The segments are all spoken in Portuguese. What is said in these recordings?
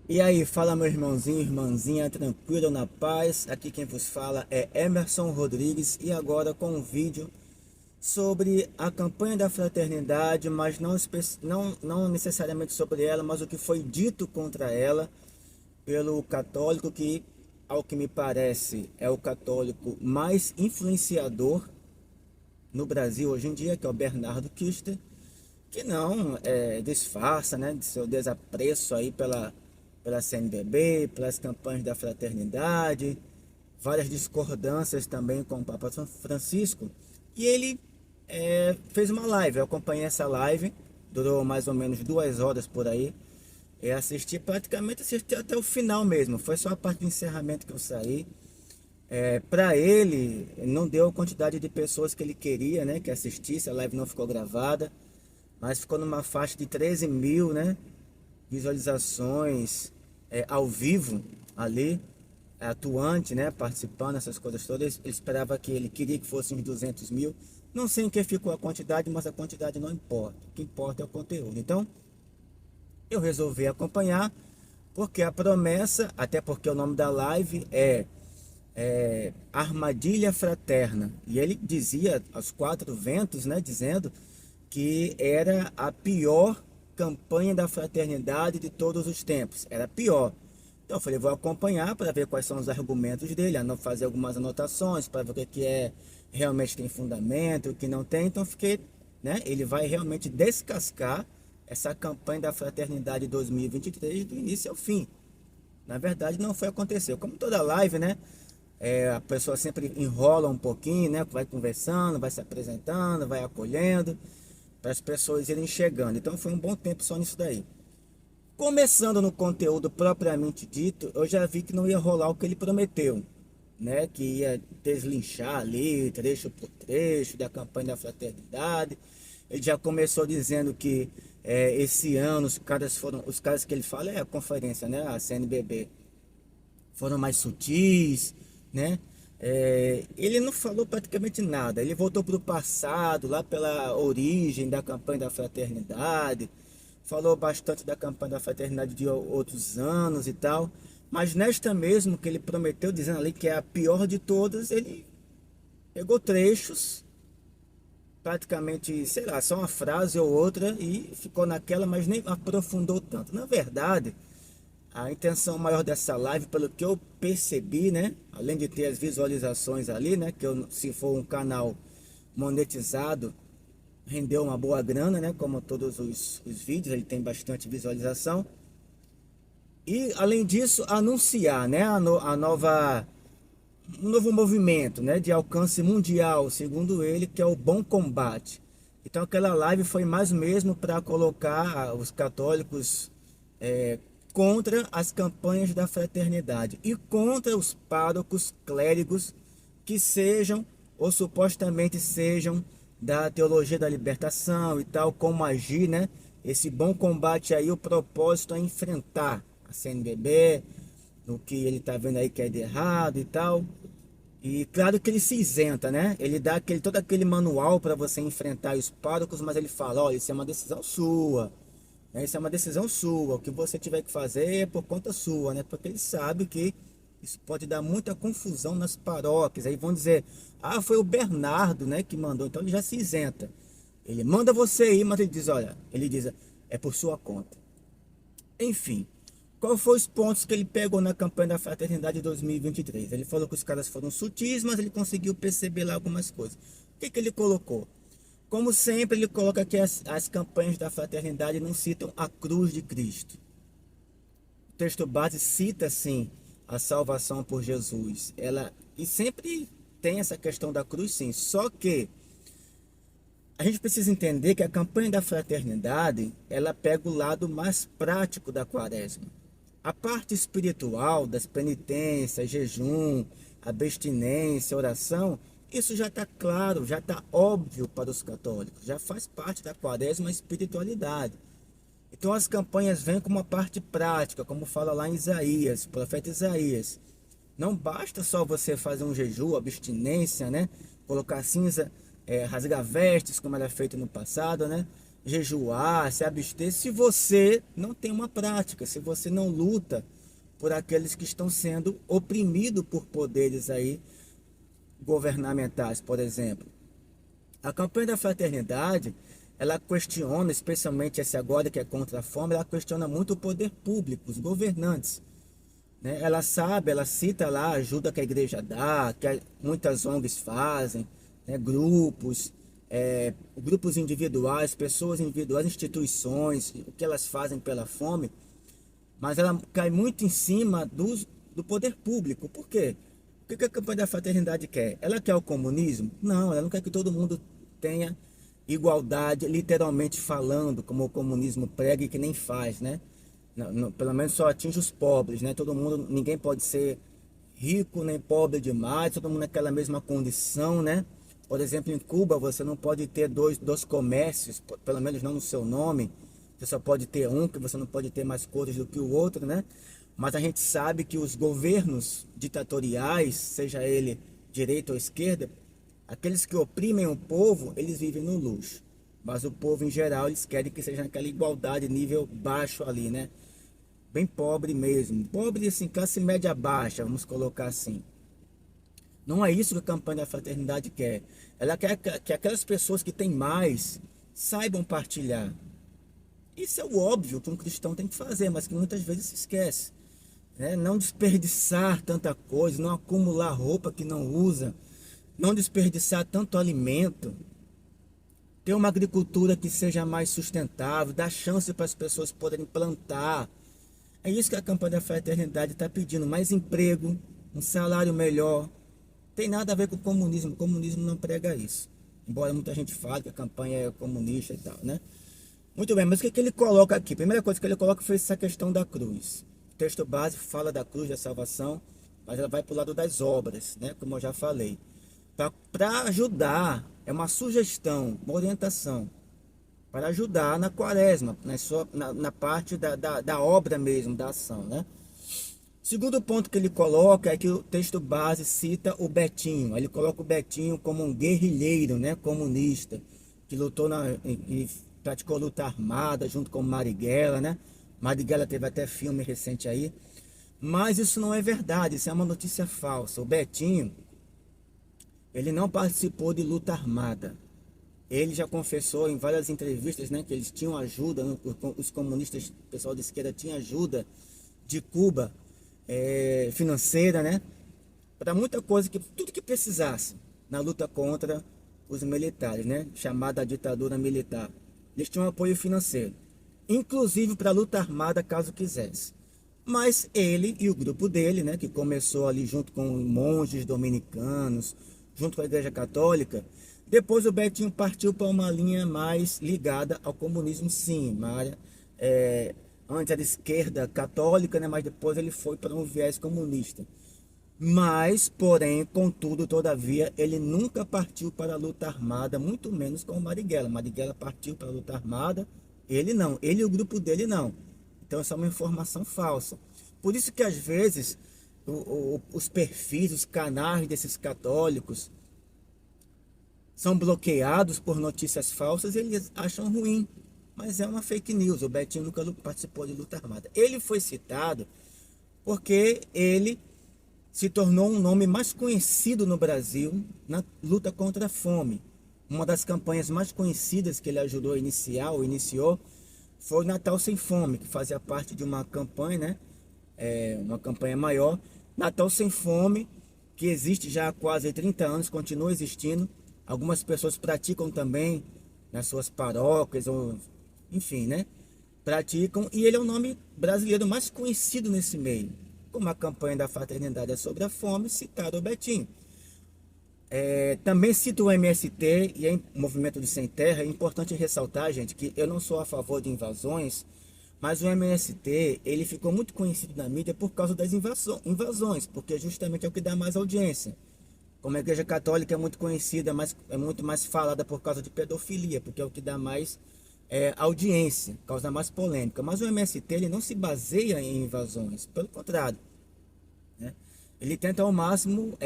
E aí, fala meu irmãozinho, irmãzinha, tranquilo, na paz? Aqui quem vos fala é Emerson Rodrigues e agora com um vídeo sobre a campanha da fraternidade, mas não necessariamente sobre ela, mas o que foi dito contra ela pelo católico que, ao que me parece, é o católico mais influenciador no Brasil hoje em dia, que é o Bernardo Kister, que não disfarça, né, de seu desapreço aí pela CNBB, pelas campanhas da fraternidade, várias discordâncias também com o Papa Francisco. E ele fez uma live, eu acompanhei essa live, durou mais ou menos 2 horas por aí. Praticamente assisti até o final mesmo, foi só a parte do encerramento que eu saí. Para ele, não deu a quantidade de pessoas que ele queria, né, que assistisse, a live não ficou gravada, mas ficou numa faixa de 13 mil, né, visualizações ao vivo ali, atuante, né, participando, essas coisas todas. Ele esperava que ele queria que fosse uns 200 mil. Não sei em que ficou a quantidade, mas a quantidade não importa. O que importa é o conteúdo. Então, eu resolvi acompanhar, porque a promessa, até porque o nome da live é Armadilha Fraterna. E ele dizia aos quatro ventos, né, dizendo que era a pior campanha da fraternidade de todos os tempos. Era a pior. Então eu falei, vou acompanhar para ver quais são os argumentos dele, fazer algumas anotações para ver o que é realmente tem fundamento, o que não tem. Então fiquei, né? Ele vai realmente descascar essa campanha da fraternidade 2023 do início ao fim. Na verdade, não foi acontecer. Como toda live, né? A pessoa sempre enrola um pouquinho, né? Vai conversando, vai se apresentando, vai acolhendo, para as pessoas irem chegando. Então foi um bom tempo só nisso daí. Começando no conteúdo propriamente dito, eu já vi que não ia rolar o que ele prometeu, né? Que ia deslinchar ali, trecho por trecho, da campanha da fraternidade. Ele já começou dizendo que esse ano os caras que ele fala é a conferência, né? A CNBB foram mais sutis, né? Ele não falou praticamente nada. Ele voltou para o passado, lá pela origem da campanha da fraternidade. Falou bastante da campanha da fraternidade de outros anos e tal. Mas nesta mesmo que ele prometeu, dizendo ali que é a pior de todas, ele pegou trechos, praticamente, sei lá, só uma frase ou outra e ficou naquela, mas nem aprofundou tanto. Na verdade, a intenção maior dessa live, pelo que eu percebi, né? Além de ter as visualizações ali, né? Que eu, se for um canal monetizado, rendeu uma boa grana, né? Como todos os vídeos, ele tem bastante visualização. E além disso, anunciar, né? A nova, um novo movimento, né? De alcance mundial, segundo ele, que é o Bom Combate. Então aquela live foi mais mesmo para colocar os católicos é, contra as campanhas da fraternidade e contra os párocos clérigos que sejam ou supostamente sejam da teologia da libertação e tal, como agir, né? Esse bom combate aí, o propósito é enfrentar a CNBB, no que ele tá vendo aí que é de errado e tal. E claro que ele se isenta, né? Ele dá todo aquele manual para você enfrentar os párocos, mas ele fala, olha, isso é uma decisão sua, né? Isso é uma decisão sua, o que você tiver que fazer é por conta sua, né? Porque ele sabe que isso pode dar muita confusão nas paróquias. Aí vão dizer, ah, foi o Bernardo, né, que mandou, então ele já se isenta. Ele manda você ir, mas ele diz, olha, ele diz, é por sua conta. Enfim, qual foi os pontos que ele pegou na campanha da Fraternidade de 2023? Ele falou que os caras foram sutis, mas ele conseguiu perceber lá algumas coisas. O que ele colocou? Como sempre, ele coloca que as campanhas da fraternidade não citam a cruz de Cristo. O texto base cita, sim, a salvação por Jesus. E sempre tem essa questão da cruz, sim. Só que a gente precisa entender que a campanha da fraternidade, ela pega o lado mais prático da quaresma. A parte espiritual das penitências, jejum, abstinência, oração, isso já está claro, já está óbvio para os católicos, já faz parte da quaresma a espiritualidade. Então as campanhas vêm como uma parte prática, como fala lá em Isaías, o profeta Isaías. Não basta só você fazer um jejum, abstinência, né? Colocar cinza, rasgar vestes, como era feito no passado, né? jejuar, se abster, se você não tem uma prática, se você não luta por aqueles que estão sendo oprimidos por poderes aí governamentais, por exemplo. A campanha da fraternidade, ela questiona, especialmente esse agora que é contra a fome, ela questiona muito o poder público, os governantes, né? Ela sabe, ela cita lá a ajuda que a igreja dá, que muitas ONGs fazem, né? Grupos individuais, pessoas individuais, instituições, o que elas fazem pela fome, mas ela cai muito em cima do poder público. Por quê? O que a campanha da fraternidade quer? Ela quer o comunismo? Não, ela não quer que todo mundo tenha igualdade, literalmente falando, como o comunismo prega e que nem faz, né? Pelo menos só atinge os pobres, né? Todo mundo, ninguém pode ser rico nem pobre demais, todo mundo naquela mesma condição, né? Por exemplo, em Cuba você não pode ter dois comércios, pelo menos não no seu nome. Você só pode ter um, que você não pode ter mais cores do que o outro, né? Mas a gente sabe que os governos ditatoriais, seja ele direita ou esquerda, aqueles que oprimem o povo, eles vivem no luxo. Mas o povo em geral, eles querem que seja naquela igualdade, nível baixo ali, né? Bem pobre mesmo. Pobre, assim, classe média baixa, vamos colocar assim. Não é isso que a campanha da fraternidade quer. Ela quer que aquelas pessoas que têm mais saibam partilhar. Isso é o óbvio que um cristão tem que fazer, mas que muitas vezes se esquece, né? Não desperdiçar tanta coisa, não acumular roupa que não usa, não desperdiçar tanto alimento, ter uma agricultura que seja mais sustentável, dar chance para as pessoas poderem plantar. É isso que a campanha da fraternidade está pedindo: mais emprego, um salário melhor. Tem nada a ver com o comunismo. O comunismo não prega isso. Embora muita gente fale que a campanha é comunista e tal, né? Muito bem, mas o que ele coloca aqui? A primeira coisa que ele coloca foi essa questão da cruz. O texto base fala da cruz da salvação, mas ela vai para o lado das obras, né? Como eu já falei. Para ajudar, é uma sugestão, uma orientação, para ajudar na quaresma, na parte da obra mesmo, da ação, né? Segundo ponto que ele coloca é que o texto base cita o Betinho. Ele coloca o Betinho como um guerrilheiro, né, comunista, que lutou e praticou luta armada junto com Marighella, né? Marighella teve até filme recente aí. Mas isso não é verdade, isso é uma notícia falsa. O Betinho, ele não participou de luta armada. Ele já confessou em várias entrevistas, né, que eles tinham ajuda, né, os comunistas, o pessoal de esquerda tinha ajuda de Cuba, financeira, né, para muita coisa, tudo que precisasse na luta contra os militares, né, chamada ditadura militar. Eles tinham apoio financeiro, inclusive para a luta armada caso quisesse. Mas ele e o grupo dele, né, que começou ali junto com monges dominicanos, junto com a Igreja Católica, depois o Betinho partiu para uma linha mais ligada ao comunismo, sim, uma área, antes era esquerda católica, né, mas depois ele foi para um viés comunista. Mas, porém, contudo, todavia, ele nunca partiu para a luta armada, muito menos com o Marighella. Marighella partiu para a luta armada, ele não, ele e o grupo dele não. Então, essa é uma informação falsa. Por isso que, às vezes, os perfis, os canais desses católicos são bloqueados por notícias falsas e eles acham ruim. Mas é uma fake news. O Betinho nunca participou de luta armada. Ele foi citado porque ele se tornou um nome mais conhecido no Brasil na luta contra a fome. Uma das campanhas mais conhecidas que ele ajudou a iniciar, ou iniciou, foi o Natal Sem Fome, que fazia parte de uma campanha, né? Uma campanha maior. Natal Sem Fome, que existe já há quase 30 anos, continua existindo. Algumas pessoas praticam também nas suas paróquias, ou, enfim, né? Praticam, e ele é o nome brasileiro mais conhecido nesse meio. Como a campanha da fraternidade é sobre a fome, citaram o Betinho. Também cito o MST e o Movimento do Sem Terra. É importante ressaltar, gente, que eu não sou a favor de invasões, mas o MST, ele ficou muito conhecido na mídia por causa das invasões, porque justamente é o que dá mais audiência. Como a Igreja Católica é muito conhecida, mas é muito mais falada por causa de pedofilia, porque é o que dá mais audiência, causa mais polêmica. Mas o MST, ele não se baseia em invasões, pelo contrário, né? Ele tenta ao máximo,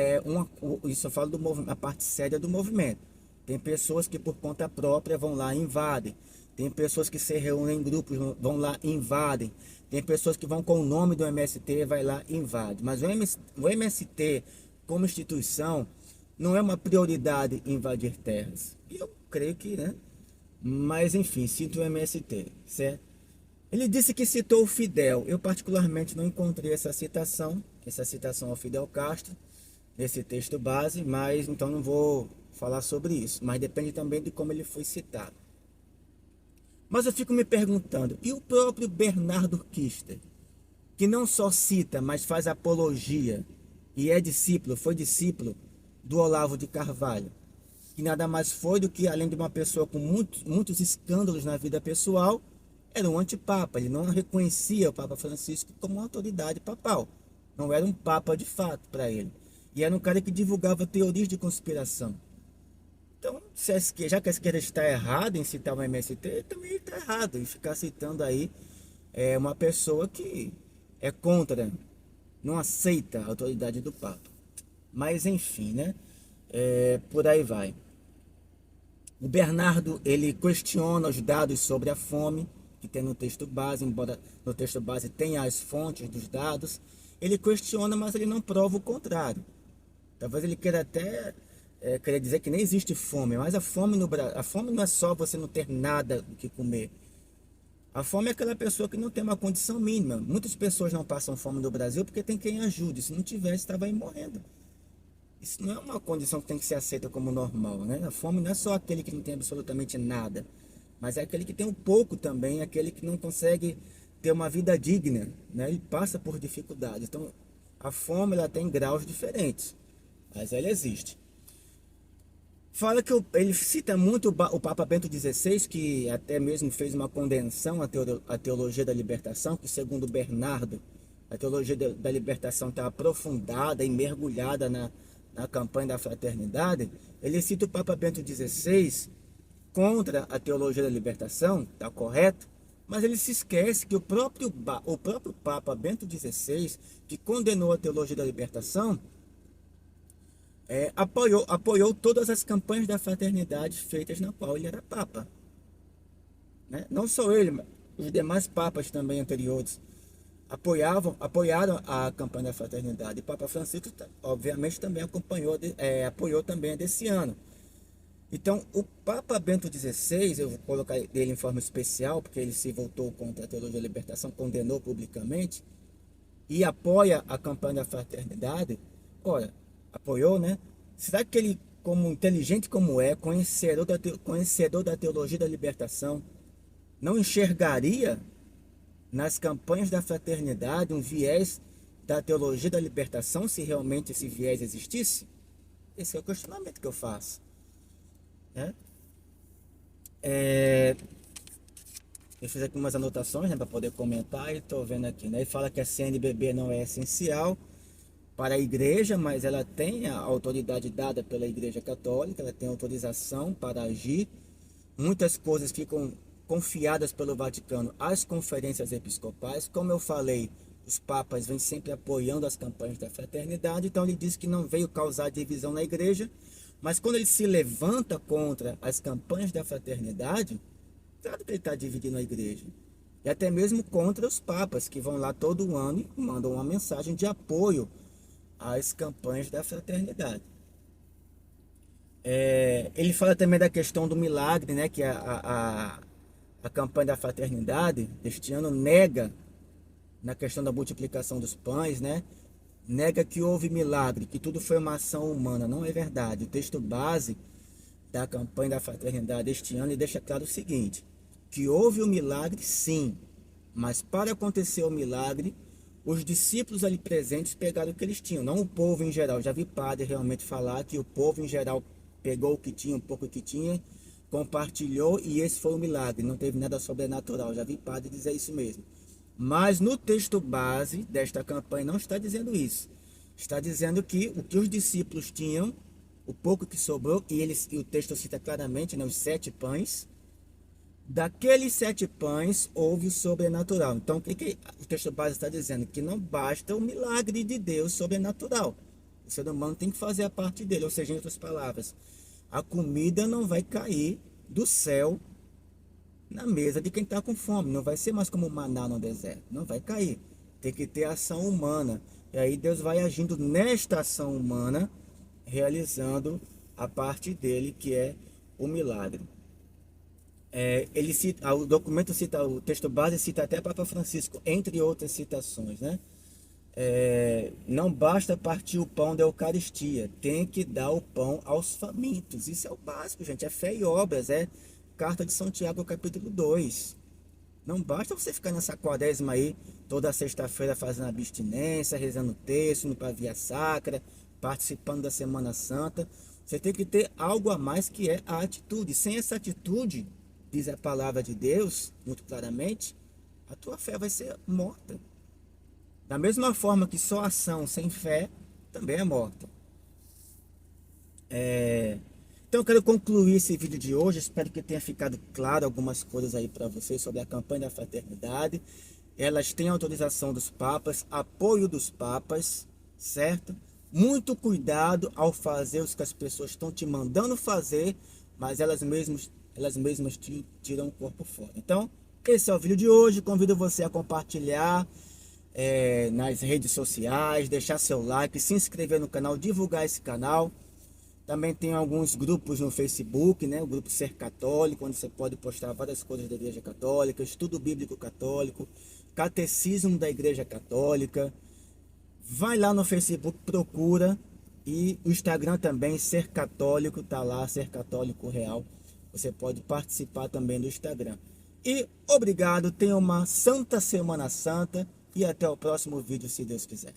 isso eu falo a parte séria do movimento. Tem pessoas que por conta própria vão lá e invadem. Tem pessoas que se reúnem em grupos, vão lá e invadem. Tem pessoas que vão com o nome do MST, vai lá e invade. Mas o MST, como instituição, não é uma prioridade invadir terras. E eu creio que, né? Mas enfim, cito o MST, certo? Ele disse que citou o Fidel. Eu particularmente não encontrei essa citação ao Fidel Castro, nesse texto base, mas então não vou falar sobre isso. Mas depende também de como ele foi citado. Mas eu fico me perguntando, e o próprio Bernardo Kister, que não só cita, mas faz apologia, e é discípulo, foi discípulo do Olavo de Carvalho, que nada mais foi do que, além de uma pessoa com muitos escândalos na vida pessoal, era um antipapa. Ele não reconhecia o Papa Francisco como uma autoridade papal. Não era um papa de fato para ele. E era um cara que divulgava teorias de conspiração. Então, já que a esquerda está errada em citar o MST, também está errado em ficar citando aí uma pessoa que é contra, não aceita a autoridade do Papa. Mas enfim, né? Por aí vai. O Bernardo, ele questiona os dados sobre a fome, que tem no texto base, embora no texto base tenha as fontes dos dados. Ele questiona, mas ele não prova o contrário. Talvez ele queira até querer dizer que nem existe fome, mas a fome não é só você não ter nada o que comer. A fome é aquela pessoa que não tem uma condição mínima. Muitas pessoas não passam fome no Brasil porque tem quem ajude. Se não tivesse, estava aí morrendo. Isso não é uma condição que tem que ser aceita como normal, né? A fome não é só aquele que não tem absolutamente nada, mas é aquele que tem um pouco também, aquele que não consegue ter uma vida digna, né? Ele passa por dificuldades. Então, a fome ela tem graus diferentes, mas ela existe. Fala que ele cita muito o Papa Bento XVI, que até mesmo fez uma condenação à teologia da libertação, que segundo Bernardo, a teologia da libertação está aprofundada e mergulhada na campanha da fraternidade. Ele cita o Papa Bento XVI contra a teologia da libertação, está correto? Mas ele se esquece que o próprio Papa Bento XVI, que condenou a teologia da libertação, apoiou todas as campanhas da fraternidade feitas na qual ele era Papa. Né? Não só ele, mas os demais papas também anteriores apoiaram a campanha da fraternidade. E Papa Francisco, obviamente, também apoiou também a desse ano. Então, o Papa Bento XVI, eu vou colocar ele em forma especial, porque ele se voltou contra a teologia da libertação, condenou publicamente, e apoia a campanha da fraternidade. Ora, apoiou, né? Será que ele, como inteligente como é, conhecedor da teologia da libertação, não enxergaria nas campanhas da fraternidade um viés da teologia da libertação, se realmente esse viés existisse? Esse é o questionamento que eu faço. Né? Eu fiz aqui umas anotações, né, para poder comentar e estou vendo aqui. Né? Ele fala que a CNBB não é essencial para a igreja, mas ela tem a autoridade dada pela Igreja Católica, ela tem autorização para agir. Muitas coisas ficam confiadas pelo Vaticano às conferências episcopais. Como eu falei, os papas vêm sempre apoiando as campanhas da fraternidade, então ele diz que não veio causar divisão na igreja, mas quando ele se levanta contra as campanhas da fraternidade, claro que ele está dividindo a igreja. E até mesmo contra os papas, que vão lá todo ano e mandam uma mensagem de apoio às campanhas da fraternidade. Ele fala também da questão do milagre, né, que a campanha da fraternidade deste ano nega, na questão da multiplicação dos pães, né, nega que houve milagre, que tudo foi uma ação humana. Não é verdade. O texto base da campanha da fraternidade este ano deixa claro o seguinte, que houve um milagre sim, mas para acontecer o milagre, os discípulos ali presentes pegaram o que eles tinham, não o povo em geral. Já vi padre realmente falar que o povo em geral pegou o que tinha, um pouco que tinha, compartilhou e esse foi o milagre, não teve nada sobrenatural. Já vi padre dizer isso mesmo. Mas no texto base desta campanha não está dizendo isso. Está dizendo que o que os discípulos tinham, o pouco que sobrou, e o texto cita claramente, né, os 7 pães, daqueles 7 pães houve o sobrenatural. Então, o que o texto base está dizendo? Que não basta o milagre de Deus sobrenatural. O ser humano tem que fazer a parte dele. Ou seja, em outras palavras, a comida não vai cair do céu na mesa de quem está com fome. Não vai ser mais como maná no deserto, não vai cair. Tem que ter ação humana. E aí Deus vai agindo nesta ação humana, realizando a parte dele, que é o milagre. Ele cita, o documento cita, o texto base cita até Papa Francisco, entre outras citações, né? Não basta partir o pão da Eucaristia, tem que dar o pão aos famintos. Isso é o básico, gente. É fé e obras, é Carta de São Tiago, capítulo 2. Não basta você ficar nessa quaresma aí, toda sexta-feira fazendo abstinência, rezando o texto, indo para a via sacra, participando da Semana Santa. Você tem que ter algo a mais, que é a atitude. Sem essa atitude, diz a palavra de Deus, muito claramente, a tua fé vai ser morta. Da mesma forma que só ação sem fé também é morta. Então eu quero concluir esse vídeo de hoje. Espero que tenha ficado claro algumas coisas aí para vocês sobre a campanha da fraternidade. Elas têm autorização dos papas, apoio dos papas, certo? Muito cuidado ao fazer o que as pessoas estão te mandando fazer, mas elas mesmas tiram o corpo fora. Então, esse é o vídeo de hoje. Convido você a compartilhar nas redes sociais, deixar seu like, se inscrever no canal, divulgar esse canal. Também tem alguns grupos no Facebook, né? O grupo Ser Católico, onde você pode postar várias coisas da Igreja Católica, estudo bíblico católico, catecismo da Igreja Católica. Vai lá no Facebook, procura. E o Instagram também, Ser Católico, tá lá, Ser Católico Real. Você pode participar também do Instagram. E obrigado, tenha uma santa Semana Santa e até o próximo vídeo, se Deus quiser.